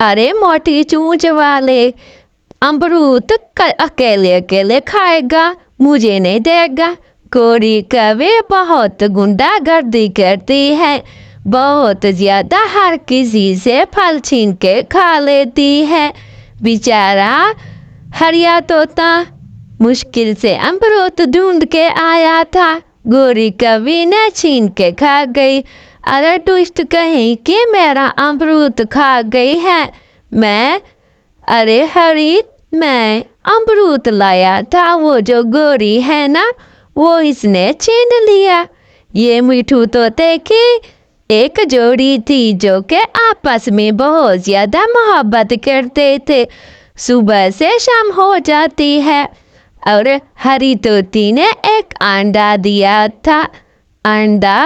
अरे मोटी चूंच वाले, अमरूद अकेले अकेले खाएगा, मुझे नहीं देगा। गोरी कभी बहुत गुंडागर्दी करती है, बहुत ज्यादा हर किसी से फल छीन के खा लेती है। बेचारा हरिया तोता मुश्किल से अमरूद ढूंढ के आया था, गोरी कभी ने छीन के खा गई। अरे दुष्ट कहीं कि मेरा अमरूद खा गई है। अरे हरी, मैं अमरूद लाया था, वो जो गोरी है ना, वो इसने छीन लिया। ये मिठू तोते की एक जोड़ी थी जो के आपस में बहुत ज्यादा मोहब्बत करते थे। सुबह से शाम हो जाती है और हरी तोती ने एक अंडा दिया था। अंडा,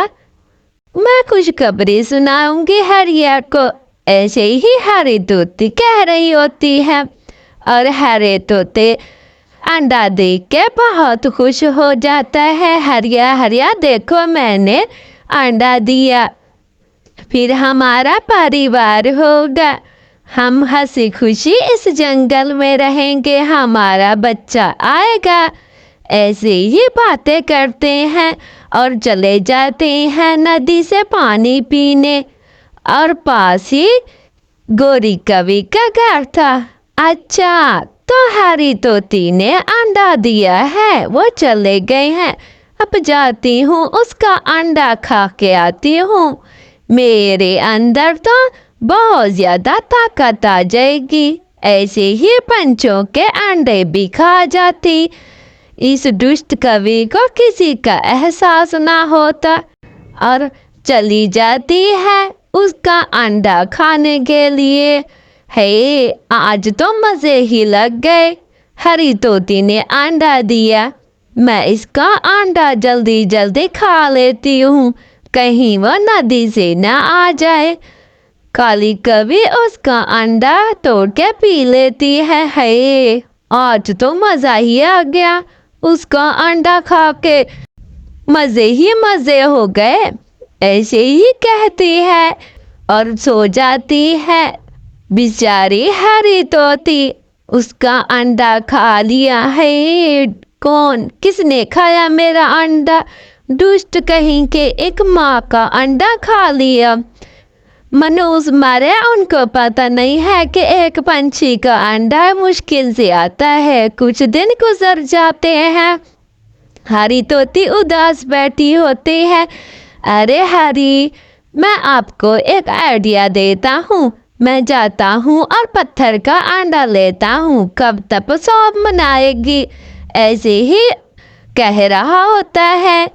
मैं कुछ खबरें सुनाऊंगी हरिया को, ऐसे ही हरी तोती कह रही होती है। और हरे तोते अंडा देख के बहुत खुश हो जाता है। हरिया हरिया देखो, मैंने अंडा दिया, फिर हमारा परिवार होगा, हम हंसी खुशी इस जंगल में रहेंगे, हमारा बच्चा आएगा। ऐसे ही बातें करते हैं और चले जाते हैं नदी से पानी पीने। और पास ही गोरी कवि का घर था। अच्छा, तो हरी तोती ने अंडा दिया है, वो चले गए हैं। अब जाती हूँ, उसका अंडा खा के आती हूँ। मेरे अंदर तो बहुत ज्यादा ताकत आ जाएगी, ऐसे ही पंछियों के अंडे भी खा जाती। इस दुष्ट कवि को किसी का एहसास ना होता और चली जाती है उसका अंडा खाने के लिए। हे, आज तो मजे ही लग गए। हरी तोती ने अंडा दिया, मैं इसका अंडा जल्दी जल्दी खा लेती हूँ, कहीं वह नदी से ना आ जाए। काली कवि उसका अंडा तोड़ के पी लेती है। हे, आज तो मजा ही आ गया, उसका अंडा खा के मजे ही मजे हो गए, ऐसे ही कहती है और सो जाती है। बेचारी हरी तोती, उसका अंडा खा लिया है। कौन, किसने खाया मेरा अंडा? दुष्ट कहीं के एक माँ का अंडा खा लिया। मनुष्य मारे, उनको पता नहीं है कि एक पंछी का अंडा मुश्किल से आता है। कुछ दिन गुजर जाते हैं, हरी तोती उदास बैठी होती है। अरे हरी, मैं आपको एक आइडिया देता हूँ, मैं जाता हूँ और पत्थर का अंडा लेता हूँ, कब तक सब मनाएगी। ऐसे ही कह रहा होता है।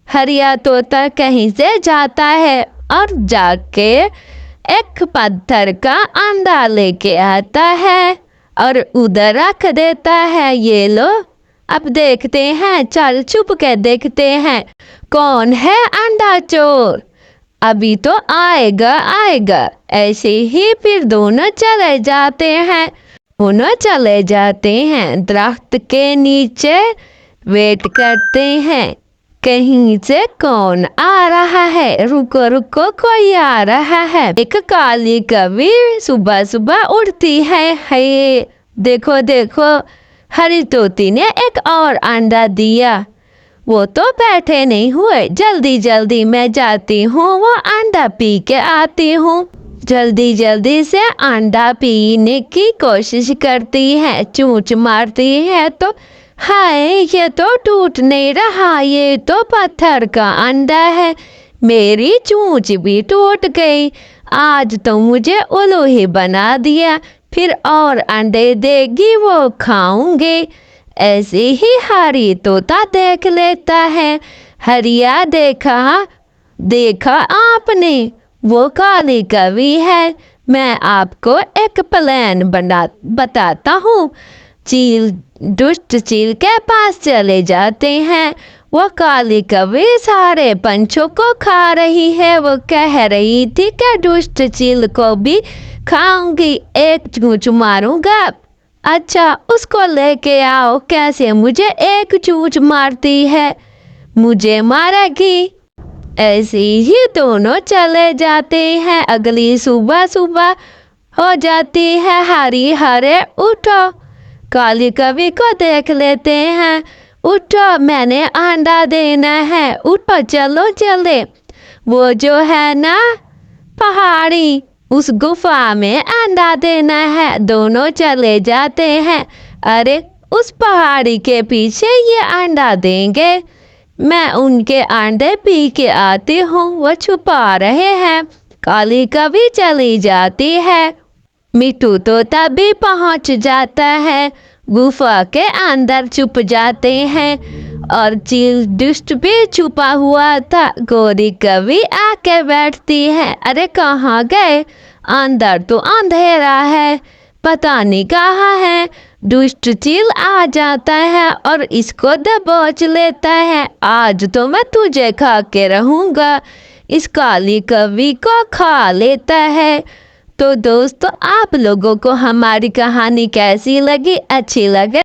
हरिया तोता कहीं से जाता है और जाके एक पत्थर का अंडा लेके आता है और उधर रख देता है। ये लो, अब देखते हैं, चल छुप के देखते हैं कौन है अंडा चोर। अभी तो आएगा आएगा। ऐसे ही फिर दोनों चले जाते हैं। दोनों चले जाते हैं दरख्त के नीचे, वेट करते हैं कहीं से कौन आ रहा है। रुको रुको, कोई आ रहा है। एक काली कवि सुबह सुबह उड़ती है। हे, देखो देखो, हरी तोती ने एक और अंडा दिया। वो तो बैठे नहीं हुए, जल्दी जल्दी मैं जाती हूँ, वो अंडा पी के आती हूँ। जल्दी जल्दी से अंडा पीने की कोशिश करती है, चूंच मारती है तो हाय, ये तो टूट नहीं रहा, ये तो पत्थर का अंडा है, मेरी चूंच भी टूट गई। आज तो मुझे उल्लू ही बना दिया, फिर और अंडे देगी वो खाऊंगे। ऐसे ही हरी तोता देख लेता है। हरिया, देखा देखा आपने, वो काली कवि है। मैं आपको एक प्लान बताता हूँ। चील, दुष्ट चील के पास चले जाते हैं। वो काली कवि सारे पंछों को खा रही है। वो कह रही थी कि दुष्ट चील को भी खाऊंगी, एक चूंच मारूंगा। अच्छा, उसको लेके आओ। कैसे मुझे एक चूंच मारती है, मुझे मारेगी। ऐसे ही दोनों चले जाते हैं। अगली सुबह सुबह हो जाती है हरी हरे उठो। काली कवि को देख लेते हैं। उठो मैंने अंडा देना है, उठो चलो चले। वो जो है ना पहाड़ी, उस गुफा में अंडा देना है, दोनों चले जाते हैं। अरे उस पहाड़ी के पीछे ये अंडा देंगे, मैं उनके अंडे पी के आती हूँ, वो छुपा रहे हैं। काली कभी चली जाती है। मिट्टू तो तभी पहुँच जाता है, गुफा के अंदर छुप जाते हैं और चील दुष्ट भी छुपा हुआ था। गोरी कभी आके बैठती है। अरे कहाँ गए? अंदर तो अंधेरा है, पता नहीं कहाँ है। दुष्ट चील आ जाता है और इसको दबोच लेता है। आज तो मैं तुझे खा के रहूँगा। इस काली कवि को खा लेता है। तो दोस्तों, आप लोगों को हमारी कहानी कैसी लगी? अच्छी लगे